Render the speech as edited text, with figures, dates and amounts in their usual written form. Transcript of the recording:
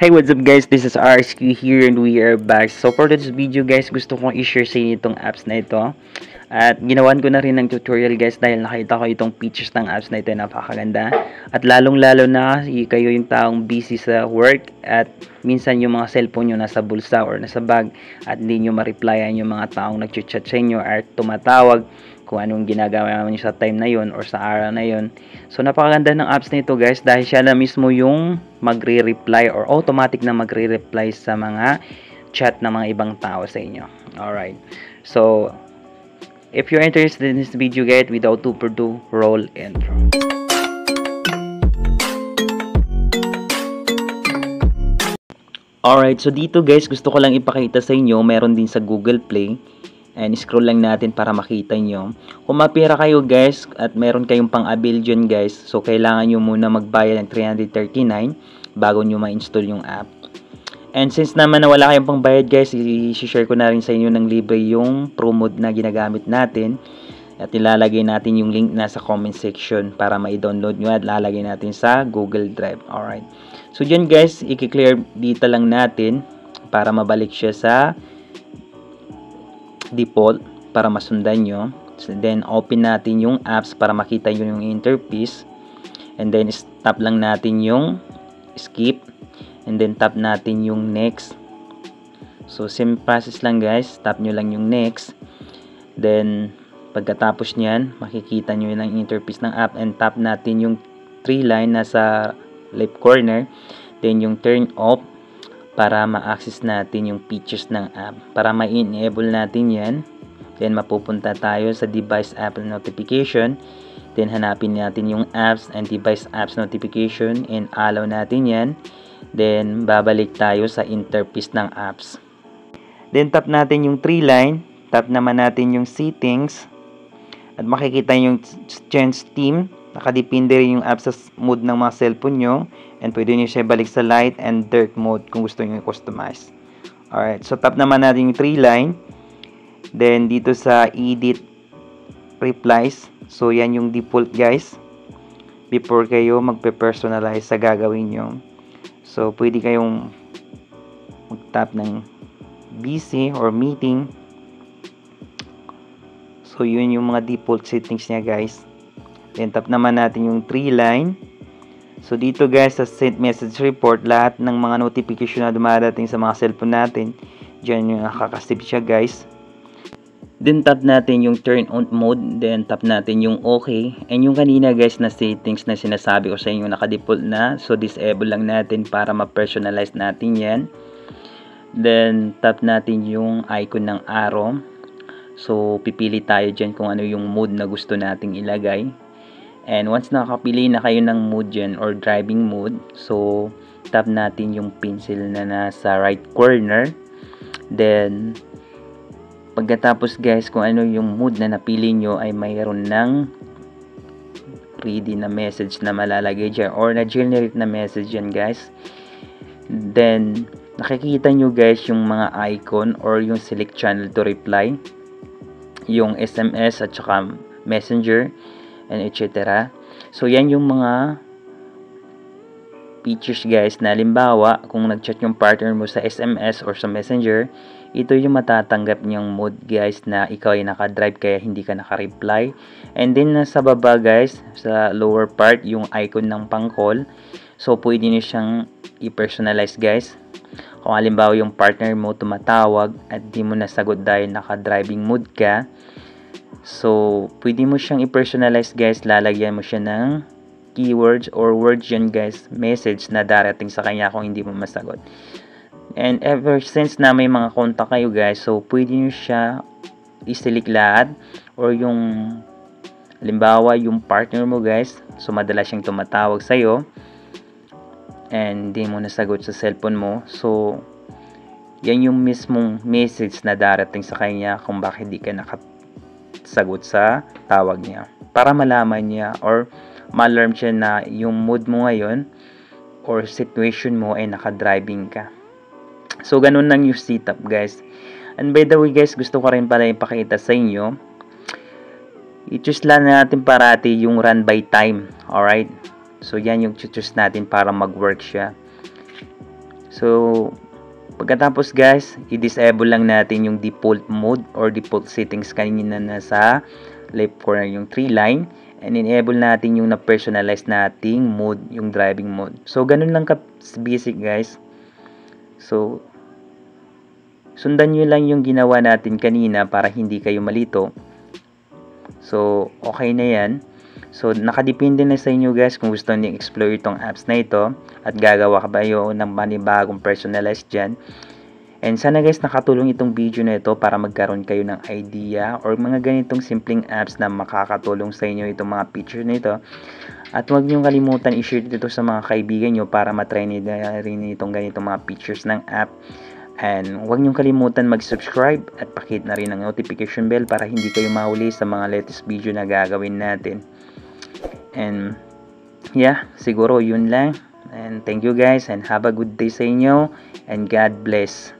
Hey, what's up guys? This is RSQ here and we are back. So for this video guys, gusto kong i-share sa inyo itong apps na ito. At ginawan ko na rin ng tutorial guys dahil nakita ko itong features ng apps na ito, napakaganda. At lalong-lalo na kayo yung taong busy sa work at minsan yung mga cellphone nyo nasa bulsa or nasa bag at hindi nyo ma-replyan yung mga taong nag-chat sa inyo or tumatawag kung anong ginagawa nyo sa time na yon or sa araw na yon. So napakaganda ng apps nito guys dahil siya na mismo yung magre-reply or automatic na magre-reply sa mga chat ng mga ibang tao sa inyo. Alright. So if you're interested in this video guys, without further ado, roll intro. Alright, so dito guys, gusto ko lang ipakita sa inyo, meron din sa Google Play. And scroll lang natin para makita nyo. Kung mapira kayo guys at meron kayong pang-avail dyan guys, so kailangan nyo muna magbayad ng 339 bago nyo ma-install yung app. And since naman na wala kayong pangbayad guys, i-share ko na rin sa inyo ng libre yung promo na ginagamit natin. At ilalagay natin yung link na sa comment section para ma-download nyo at lalagay natin sa Google Drive. Alright. So dyan guys, i-clear data lang natin para mabalik siya sa default para masundan nyo. So, then open natin yung apps para makita nyo yung interface, and then tap lang natin yung skip, and then tap natin yung next. So same process lang guys, tap nyo lang yung next, then pagkatapos nyan makikita nyo yung interface ng app, and tap natin yung 3 line nasa left corner, then yung turn off para ma-access natin yung features ng app. Para ma-enable natin yan, then mapupunta tayo sa device app notification, then hanapin natin yung apps and device apps notification, and allow natin yan, then babalik tayo sa interface ng apps. Then tap natin yung 3 line, tap naman natin yung settings, at makikita yung change theme. Nakadepende rin yung app sa mode ng mga cellphone nyo, and pwede nyo siya balik sa light and dark mode kung gusto nyo i-customize. Alright, so tap naman natin yung 3 line, then dito sa edit replies, so yan yung default guys before kayo magpe-personalize sa gagawin nyo. So pwede kayong mag-tap ng busy or meeting. So yun yung mga default settings niya guys. Then tap naman natin yung 3 line. So dito guys sa send message report, lahat ng mga notification na dumadating sa mga cellphone natin, dyan yung nakakasip siya guys. Then tap natin yung turn on mode, then tap natin yung okay. And yung kanina guys na settings na sinasabi ko sa inyo naka-default na, so disable lang natin para ma-personalize natin yan. Then tap natin yung icon ng arrow. So pipili tayo dyan kung ano yung mode na gusto nating ilagay. And once nakapili na kayo ng mode dyan or driving mode, so tap natin yung pencil na nasa right corner. Then pagkatapos guys, kung ano yung mode na napili nyo ay mayroon ng ready na message na malalagay dyan or na-generate na message dyan guys. Then nakikita nyo guys yung mga icon or yung select channel to reply, yung SMS at saka messenger and etc. So yan yung mga features guys na halimbawa kung nag-chat yung partner mo sa SMS or sa messenger, ito yung matatanggap niyang mode guys na ikaw ay nakadrive kaya hindi ka naka-reply. And then nasa baba guys sa lower part yung icon ng pang-call, so pwede niyo siyang i-personalize guys. Kung halimbawa yung partner mo tumatawag at di mo nasagot dahil naka-driving mode ka, so pwede mo siyang i-personalize guys, lalagyan mo siya ng keywords or words yan guys, message na darating sa kanya kung hindi mo masagot. And ever since na may mga contact kayo guys, so pwede nyo siya i-select lahat, or yung halimbawa yung partner mo guys, so madalas siyang tumatawag sa'yo and hindi mo nasagot sa cellphone mo, so yan yung mismong message na darating sa kanya kung bakit di ka nakasagot sa tawag niya, para malaman niya or ma-alarm siya na yung mood mo ngayon or situation mo ay naka-driving ka. So ganun lang yung setup guys. And by the way guys, gusto ko rin pala ipakita sa inyo, i-choose lang natin parati yung run by time. Alright, so yan yung choose natin para mag-work siya. So, pagkatapos guys, i-disable lang natin yung default mode or default settings kanina na nasa left corner yung 3 line, and enable natin yung na-personalize nating mode, yung driving mode. So, ganun lang ka basic guys. So, sundan nyo lang yung ginawa natin kanina para hindi kayo malito. So, okay na yan. So, nakadepende na sa inyo guys kung gusto niyo explore itong apps na ito at gagawa ka ba yun ng panibagong personalized dyan. And sana guys nakatulong itong video na ito para magkaroon kayo ng idea or mga ganitong simpleng apps na makakatulong sa inyo itong mga feature na ito. At huwag niyong kalimutan i-share dito sa mga kaibigan nyo para matry nila rin itong ganitong mga features ng app. And huwag niyong kalimutan mag-subscribe at pakihit na rin ang notification bell para hindi kayo mahuli sa mga latest video na gagawin natin. And yeah, siguro yun lang. And thank you guys and have a good day sa inyo and God bless.